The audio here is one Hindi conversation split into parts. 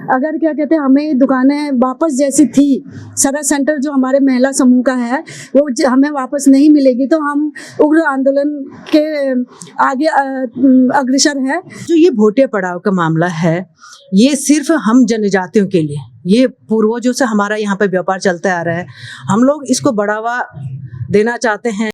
अगर क्या कहते हैं हमें दुकानें वापस जैसी थी, सरस सेंटर जो हमारे महिला समूह का है वो हमें वापस नहीं मिलेगी तो हम उग्र आंदोलन के आगे अग्रसर है। जो ये भोटे पड़ाव का मामला है ये सिर्फ हम जनजातियों के लिए, ये पूर्वजों से हमारा यहाँ पे व्यापार चलता आ रहा है, हम लोग इसको बढ़ावा देना चाहते हैं।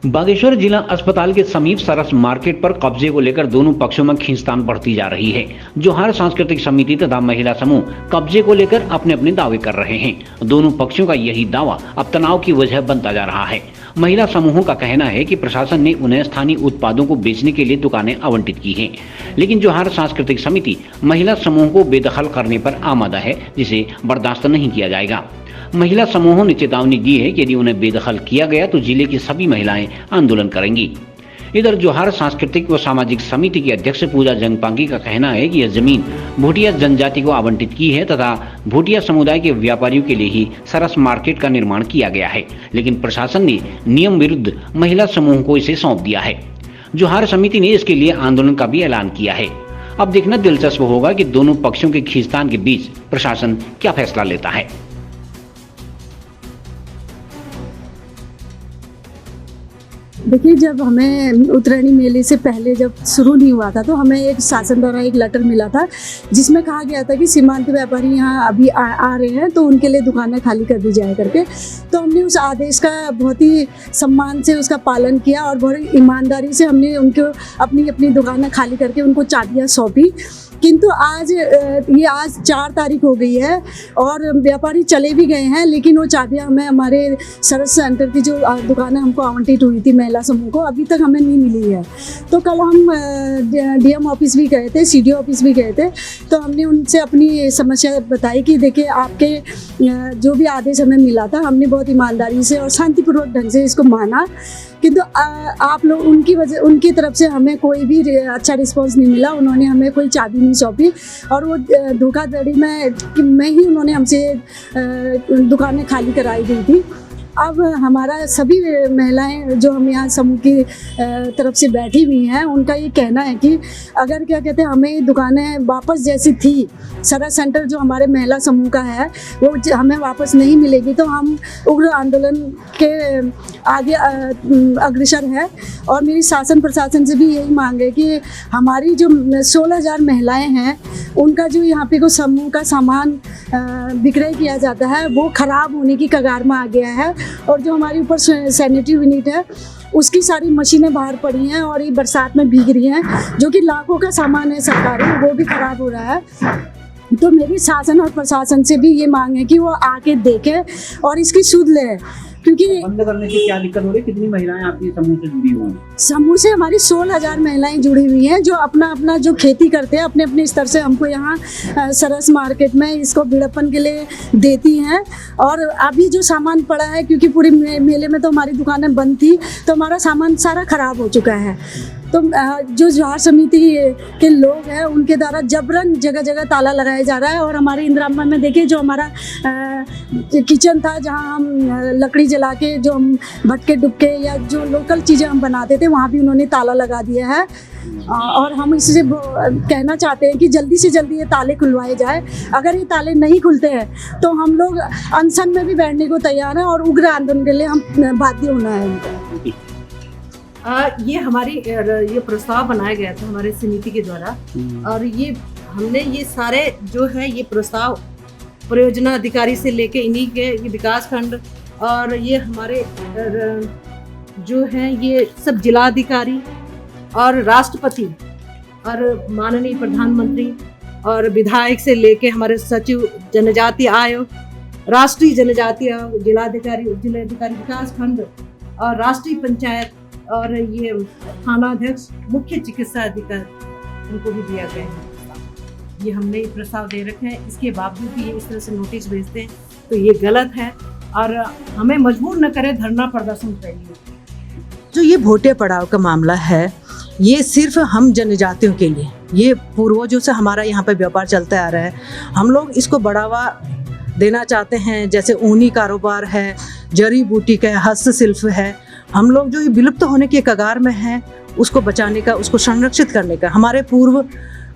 बागेश्वर जिला अस्पताल के समीप सरस मार्केट पर कब्जे को लेकर दोनों पक्षों में खींचतान बढ़ती जा रही है। जोहार सांस्कृतिक समिति तथा महिला समूह कब्जे को लेकर अपने अपने दावे कर रहे हैं। दोनों पक्षों का यही दावा अब तनाव की वजह बनता जा रहा है। महिला समूहों का कहना है कि प्रशासन ने उन्हें स्थानीय उत्पादों को बेचने के लिए दुकानें आवंटित की हैं, लेकिन जोहार सांस्कृतिक समिति महिला समूह को बेदखल करने पर आमादा है, जिसे बर्दाश्त नहीं किया जाएगा। महिला समूहों ने चेतावनी दी है कि यदि उन्हें बेदखल किया गया तो जिले की सभी महिलाएं आंदोलन करेंगी। इधर जोहार सांस्कृतिक व सामाजिक समिति की अध्यक्ष पूजा जंगपांगी का कहना है कि यह जमीन भूटिया जनजाति को आवंटित की है तथा भूटिया समुदाय के व्यापारियों के लिए ही सरस मार्केट का निर्माण किया गया है, लेकिन प्रशासन ने नियम विरुद्ध महिला समूह को इसे सौंप दिया है। जोहार समिति ने इसके लिए आंदोलन का भी ऐलान किया है। अब देखना दिलचस्प होगा कि दोनों पक्षों के खींचतान के बीच प्रशासन क्या फैसला लेता है। देखिए, जब हमें उत्तरायणी मेले से पहले जब शुरू नहीं हुआ था तो हमें एक शासन द्वारा एक लेटर मिला था जिसमें कहा गया था कि सीमांत व्यापारी यहाँ अभी आ रहे हैं तो उनके लिए दुकानें खाली कर दी जाए करके। तो हमने उस आदेश का बहुत ही सम्मान से उसका पालन किया और बहुत ईमानदारी से हमने उनको अपनी अपनी दुकानें खाली करके उनको चाबियाँ सौंपी। किंतु आज 4 तारीख हो गई है और व्यापारी चले भी गए हैं, लेकिन वो चाबियाँ हमें हमारे सरस सेंटर की जो दुकानें हमको आवंटित हुई थी महिला समूह को, अभी तक हमें नहीं मिली है। तो कल हम डीएम ऑफिस भी गए थे, सीडीओ ऑफिस भी गए थे, तो हमने उनसे अपनी समस्या बताई कि देखिए आपके जो भी आदेश हमें मिला था हमने बहुत ईमानदारी से और शांतिपूर्वक ढंग से इसको माना, किंतु आप लोग उनकी तरफ से हमें कोई भी अच्छा रिस्पांस नहीं मिला। उन्होंने हमें कोई चाबी नहीं सौंपी और वो धोखाधड़ी में ही उन्होंने हमसे दुकानें खाली कराई दी थी। अब हमारा सभी महिलाएं जो हम यहाँ समूह की तरफ से बैठी हुई हैं उनका ये कहना है कि अगर क्या कहते हैं हमें दुकानें वापस जैसी थी, सरस सेंटर जो हमारे महिला समूह का है वो हमें वापस नहीं मिलेगी तो हम उग्र आंदोलन के आगे अग्रसर है। और मेरी शासन प्रशासन से भी यही मांग है कि हमारी जो 16,000 महिलाएं हैं उनका जो यहाँ पे को समूह का सामान विक्रय किया जाता है वो ख़राब होने की कगार में आ गया है और जो हमारे ऊपर सैनिटरी यूनिट है उसकी सारी मशीनें बाहर पड़ी हैं और ये बरसात में भीग रही हैं, जो कि लाखों का सामान है सरकारी, वो भी ख़राब हो रहा है। तो मेरी शासन और प्रशासन से भी ये मांग है कि वो आके देखें और इसकी सुध लें, क्योंकि बंद करने से क्या दिक्कत हो रही है? कितनी महिलाएं आपके समूह से जुड़ी हुई हैं? समूह से हमारी 16,000 महिलाएं जुड़ी हुई हैं जो अपना जो खेती करते हैं अपने अपने स्तर से हमको यहाँ सरस मार्केट में इसको विज्ञापन के लिए देती हैं। और अभी जो सामान पड़ा है, क्योंकि पूरे मेले में तो हमारी दुकानें बंद थी तो हमारा सामान सारा खराब हो चुका है, तो जो जोहार समिति के लोग हैं उनके द्वारा जबरन जगह जगह ताला लगाया जा रहा है। और हमारे इंदिराम्मा में देखिए जो हमारा किचन था जहां हम लकड़ी जला के जो हम भटके डुबके या जो लोकल चीज़ें हम बनाते थे वहां भी उन्होंने ताला लगा दिया है। और हम इससे कहना चाहते हैं कि जल्दी से जल्दी ये ताले खुलवाए जाए। अगर ये ताले नहीं खुलते हैं तो हम लोग अनशन में भी बैठने को तैयार हैं और उग्र आंदोलन के लिए हम बाध्य होना है। ये हमारी ये प्रस्ताव बनाया गया था हमारे समिति के द्वारा और ये हमने ये सारे जो है ये प्रस्ताव परियोजना अधिकारी से लेके इन्हीं के विकास खंड और ये हमारे जो हैं ये सब जिलाधिकारी और राष्ट्रपति और माननीय प्रधानमंत्री और विधायक से लेके हमारे सचिव जनजातीय आयोग, राष्ट्रीय जनजातीय आयोग, जिलाधिकारी विकास खंड और राष्ट्रीय पंचायत और ये थानाध्यक्ष, मुख्य चिकित्सा अधिकारी उनको भी दिया गया है। ये हमने प्रस्ताव दे रखे हैं, इसके बावजूद भी ये इस तरह से नोटिस भेजते हैं तो ये गलत है और हमें मजबूर न करे धरना प्रदर्शन करिए। जो ये भोटे पड़ाव का मामला है ये सिर्फ हम जनजातियों के लिए, ये पूर्वजों से हमारा यहाँ पे व्यापार चलता आ रहा है, हम लोग इसको बढ़ावा देना चाहते हैं। जैसे ऊनी कारोबार है, जड़ी बूटी का हस्तशिल्प है, हम लोग जो ये विलुप्त होने के कगार में हैं उसको बचाने का, उसको संरक्षित करने का, हमारे पूर्व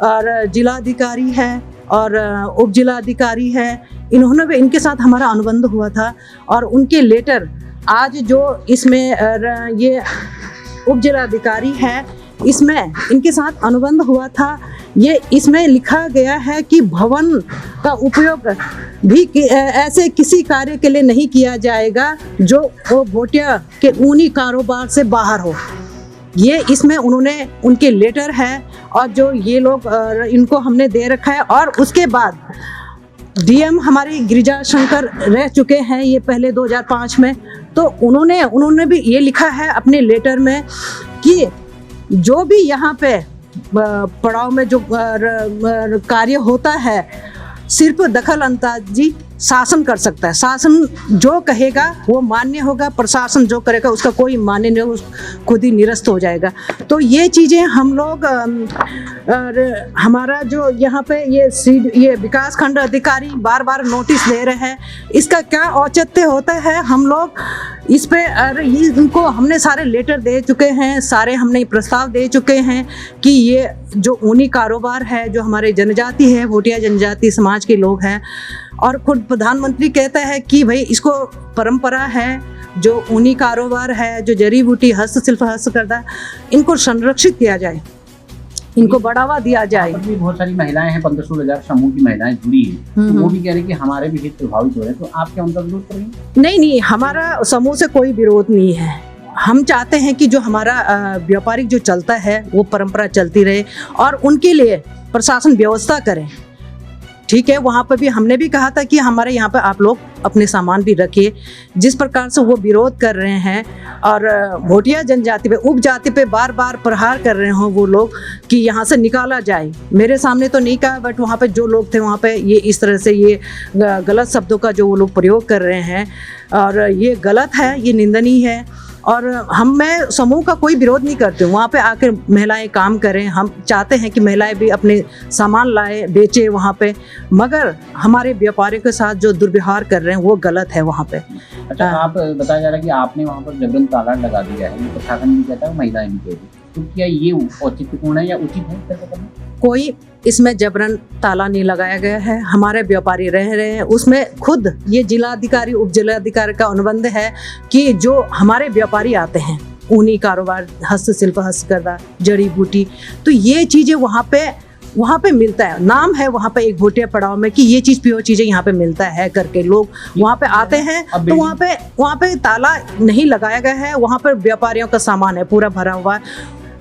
और जिलाधिकारी है और उप जिलाधिकारी है, इन्होंने भी, इनके साथ हमारा अनुबंध हुआ था और उनके लेटर आज जो इसमें ये उप जिलाधिकारी है इसमें इनके साथ अनुबंध हुआ था, ये इसमें लिखा गया है कि भवन का उपयोग भी ऐसे किसी कार्य के लिए नहीं किया जाएगा जो भोटिया के ऊनी कारोबार से बाहर हो। ये इसमें उन्होंने, उनके लेटर है और जो ये लोग इनको हमने दे रखा है। और उसके बाद डीएम हमारे गिरिजा शंकर रह चुके हैं ये पहले 2005 में, तो उन्होंने भी ये लिखा है अपने लेटर में कि जो भी यहाँ पे पड़ाव में जो कार्य होता है सिर्फ दखल अंदाजी शासन कर सकता है। शासन जो कहेगा वो मान्य होगा, प्रशासन जो करेगा उसका कोई मान्य नहीं होगा, खुद ही निरस्त हो जाएगा। तो ये चीज़ें हम लोग हमारा जो यहाँ पे ये विकास खंड अधिकारी बार बार नोटिस दे रहे हैं, इसका क्या औचित्य होता है, हम लोग इस पे इनको हमने सारे लेटर दे चुके हैं, सारे हमने प्रस्ताव दे चुके हैं कि ये जो ऊनी कारोबार है, जो हमारे जनजाति है, भोटिया जनजाति समाज के लोग हैं, और खुद प्रधानमंत्री कहता है कि भाई इसको परंपरा है, जो ऊनी कारोबार है, जो जड़ी बूटी हस्तशिल्प हस्तकरघा, इनको संरक्षित किया जाए, इनको बढ़ावा दिया जाए। भी बहुत सारी महिलाएं हैं, 15-16 समूह की महिलाएं जुड़ी हैं, तो वो भी कह रही हैं कि हमारे भी हित प्रभावित हो रहे हैं, तो आप क्या उनका विरोध करेंगे? नहीं, हमारा समूह से कोई विरोध नहीं है। हम चाहते हैं कि जो हमारा व्यापारिक जो चलता है वो परंपरा चलती रहे और उनके लिए प्रशासन व्यवस्था करे। ठीक है, वहाँ पर भी हमने भी कहा था कि हमारे यहाँ पे आप लोग अपने सामान भी रखिए। जिस प्रकार से वो विरोध कर रहे हैं और भोटिया जनजाति पे, उपजाति पे बार बार प्रहार कर रहे हों वो लोग कि यहाँ से निकाला जाए, मेरे सामने तो नहीं कहा, बट वहाँ पे जो लोग थे वहाँ पे ये इस तरह से ये गलत शब्दों का जो वो लोग प्रयोग कर रहे हैं और ये गलत है, ये निंदनीय है। और मैं समूह का कोई विरोध नहीं करती हूँ, वहाँ पे आकर महिलाएं काम करें, हम चाहते हैं कि महिलाएं भी अपने सामान लाए बेचे वहाँ पे, मगर हमारे व्यापारियों के साथ जो दुर्व्यवहार कर रहे हैं वो गलत है वहाँ पे। अच्छा, आप बताया जा रहा है कि आपने वहाँ पर जबरन ताला लगा दिया है, प्रशासन भी कहता है, महिलाएं भी कहती है, तो क्या ये औचित्यपूर्ण है या उचित है? कोई इसमें जबरन ताला नहीं लगाया गया है, हमारे व्यापारी रह रहे हैं, उसमें खुद ये जिलाधिकारी उप जिलाधिकारी का अनुबंध है कि जो हमारे व्यापारी आते हैं ऊनी कारोबार, हस्तशिल्प हस्तकरघा, जड़ी बूटी, तो ये चीज़ें वहाँ पे मिलता है, नाम है वहाँ पे एक भोटिया पड़ाव में कि ये चीज़ प्योर चीज़ें यहाँ पे मिलता है करके लोग वहाँ पे आते हैं। तो वहाँ पे ताला नहीं लगाया गया है, वहाँ पे व्यापारियों का सामान है पूरा भरा हुआ।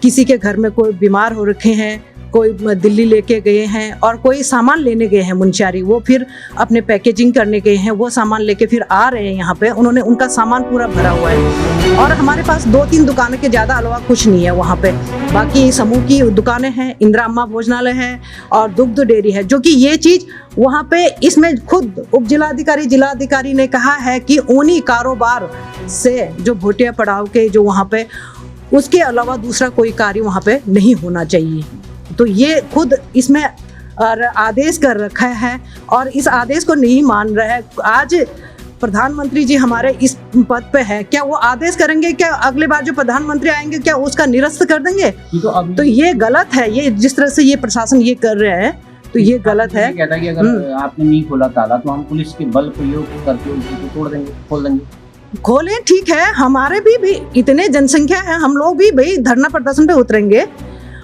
किसी के घर में कोई बीमार हो रखे हैं, कोई दिल्ली लेके गए हैं और कोई सामान लेने गए हैं मुंशियारी, वो फिर अपने पैकेजिंग करने गए हैं, वो सामान लेके फिर आ रहे हैं यहाँ पे, उन्होंने उनका सामान पूरा भरा हुआ है। और हमारे पास 2-3 दुकानें के ज़्यादा अलावा कुछ नहीं है वहाँ पे, बाकी समूह की दुकानें हैं, इंदिरा अम्मा भोजनालय है और दुग्ध डेयरी है, जो कि ये चीज़ वहाँ पे इसमें खुद उप जिलाधिकारी ने कहा है कि ऊनी कारोबार से जो भोटिया पड़ाव के जो वहाँ पे, उसके अलावा दूसरा कोई कार्य वहाँ पे नहीं होना चाहिए। तो ये खुद इसमें आदेश कर रखा है और इस आदेश को नहीं मान रहा है। आज प्रधानमंत्री जी हमारे इस पद पे है, क्या वो आदेश करेंगे? क्या अगले बार जो प्रधानमंत्री आएंगे क्या उसका निरस्त कर देंगे? तो ये गलत है, ये जिस तरह से ये प्रशासन ये कर रहे हैं तो ये गलत है। कहता है कि अगर आपने नहीं खोला ताला तो हम पुलिस के बल प्रयोग करके उसको तोड़ देंगे, खोल देंगे। खोलें, ठीक है, हमारे भी इतने जनसंख्या है, हम लोग भी भाई धरना प्रदर्शन पे उतरेंगे।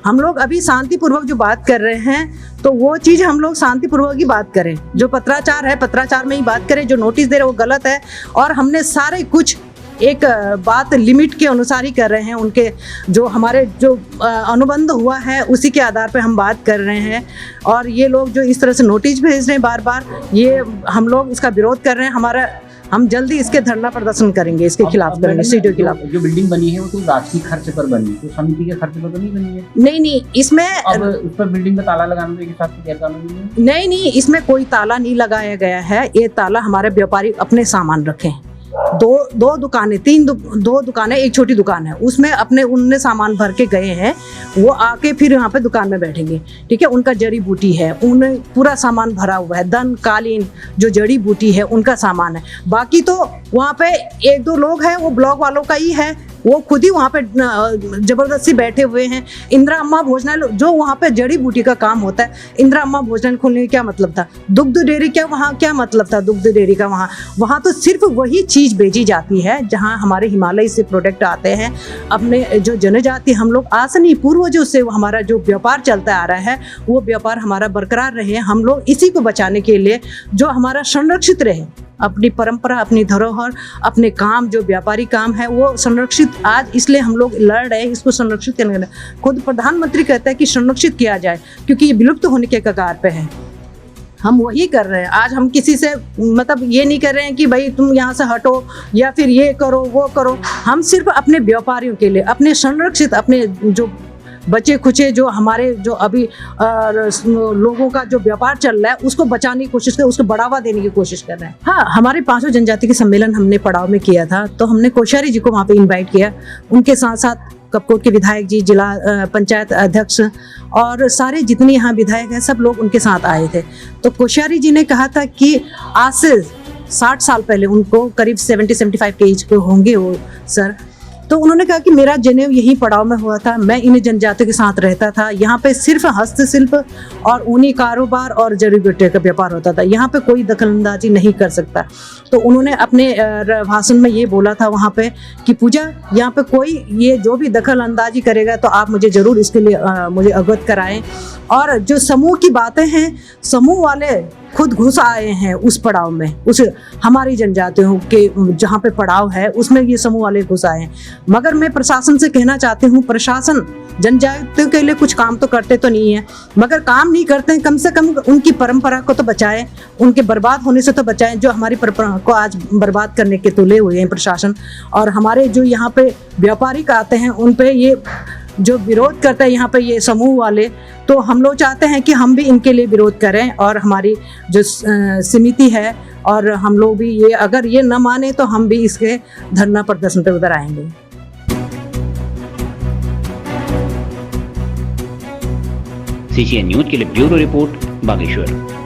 हम लोग अभी शांतिपूर्वक जो बात कर रहे हैं तो वो चीज़ हम लोग शांतिपूर्वक ही बात करें, जो पत्राचार है पत्राचार में ही बात करें, जो नोटिस दे रहे वो गलत है। और हमने सारे कुछ एक बात लिमिट के अनुसार ही कर रहे हैं, उनके जो हमारे जो अनुबंध हुआ है उसी के आधार पे हम बात कर रहे हैं। और ये लोग जो इस तरह से नोटिस भेज रहे हैं बार बार, ये हम लोग इसका विरोध कर रहे हैं। हम जल्दी इसके धरना प्रदर्शन करेंगे, इसके खिलाफ करेंगे, सीडीओ के खिलाफ। जो बिल्डिंग बनी है वो तो राष्ट्रीय खर्च पर बनी है, तो समिति के खर्च पर तो नहीं बनी है। नहीं, इसमें अब उस पर बिल्डिंग में ताला लगाना तो एक हिसाब से गैरकानूनी है। नहीं, इसमें कोई ताला नहीं लगाया गया है। ये ताला हमारे व्यापारी अपने सामान रखे हैं, दो दुकानें, दो दुकानें, एक छोटी दुकान है, उसमें उनने सामान भर के गए हैं, वो आके फिर यहाँ पे दुकान में बैठेंगे। ठीक है, उनका जड़ी बूटी है, उन्हें पूरा सामान भरा हुआ है, दन कालीन जो जड़ी बूटी है उनका सामान है। बाकी तो वहाँ पे 1-2 लोग हैं, वो ब्लॉक वालों का ही है, वो खुद ही वहाँ पे जबरदस्ती बैठे हुए हैं। इंदिरा अम्मा भोजनालय जो वहाँ पे जड़ी बूटी का काम होता है, इंदिरा अम्मा भोजनालय खोलने का क्या मतलब था? दुग्ध डेयरी क्या वहाँ क्या मतलब था? दुग्ध डेयरी का वहाँ तो सिर्फ वही चीज़ बेची जाती है जहाँ हमारे हिमालय से प्रोडक्ट आते हैं। अपने जो जनजाति हम लोग आसनी पूर्वजों से हमारा जो व्यापार चलता आ रहा है, वो व्यापार हमारा बरकरार रहे। हम लोग इसी को बचाने के लिए जो हमारा संरक्षित रहे, अपनी परंपरा, अपनी धरोहर, अपने काम जो व्यापारी काम है वो संरक्षित, आज इसलिए हम लोग लड़ रहे हैं इसको संरक्षित करने के लिए। खुद प्रधानमंत्री कहता है कि संरक्षित किया जाए क्योंकि ये विलुप्त होने के कगार पे है। हम वही कर रहे हैं। आज हम किसी से मतलब ये नहीं कर रहे हैं कि भाई तुम यहाँ से हटो या फिर ये करो वो करो। हम सिर्फ अपने व्यापारियों के लिए, अपने संरक्षित, अपने जो बचे खुचे जो हमारे जो अभी लोगों का जो व्यापार चल रहा है उसको बचाने की कोशिश कर, उसको बढ़ावा देने की कोशिश कर रहे हैं। हाँ, हमारे 5 जनजाति के सम्मेलन हमने पड़ाव में किया था, तो हमने कोश्यारी जी को वहाँ पे इनवाइट किया। उनके साथ साथ कपकोट के विधायक जी, जिला पंचायत अध्यक्ष और सारे जितने यहाँ विधायक हैं सब लोग उनके साथ आए थे। तो कोश्यारी जी ने कहा था कि आज से 60 साल पहले, उनको करीब 70-75 के एज के होंगे वो सर, तो उन्होंने कहा कि मेरा जनेऊ यही पड़ाव में हुआ था, मैं इन जनजातियों के साथ रहता था, यहाँ पे सिर्फ हस्तशिल्प और ऊनी कारोबार और जड़ी बूटी का व्यापार होता था, यहाँ पे कोई दखलंदाजी नहीं कर सकता। तो उन्होंने अपने भाषण में ये बोला था वहाँ पे कि पूजा, यहाँ पे कोई ये जो भी दखल अंदाजी करेगा तो आप मुझे ज़रूर इसके लिए मुझे अवगत कराएं। और जो समूह की बातें हैं, समूह वाले खुद घुस आए हैं उस पड़ाव में, उस हमारी जनजातियों के जहाँ पे पड़ाव है उसमें ये समूह वाले घुस आए हैं। मगर मैं प्रशासन से कहना चाहती हूँ, प्रशासन जनजातियों के लिए कुछ काम तो करते तो नहीं है, मगर काम नहीं करते हैं, कम से कम उनकी परंपरा को तो बचाएं, उनके बर्बाद होने से तो बचाएं। जो हमारी परंपरा को आज बर्बाद करने के तुले हुए हैं प्रशासन, और हमारे जो यहाँ पे व्यापारी आते हैं उन पे ये जो विरोध करते हैं यहाँ पे ये समूह वाले, तो हम लोग चाहते हैं कि हम भी इनके लिए विरोध करें और हमारी जो समिति है और हम लोग भी ये, अगर ये न माने तो हम भी इसके धरना प्रदर्शन पे उधर आएंगे। CCN न्यूज के लिए ब्यूरो रिपोर्ट, बागेश्वर।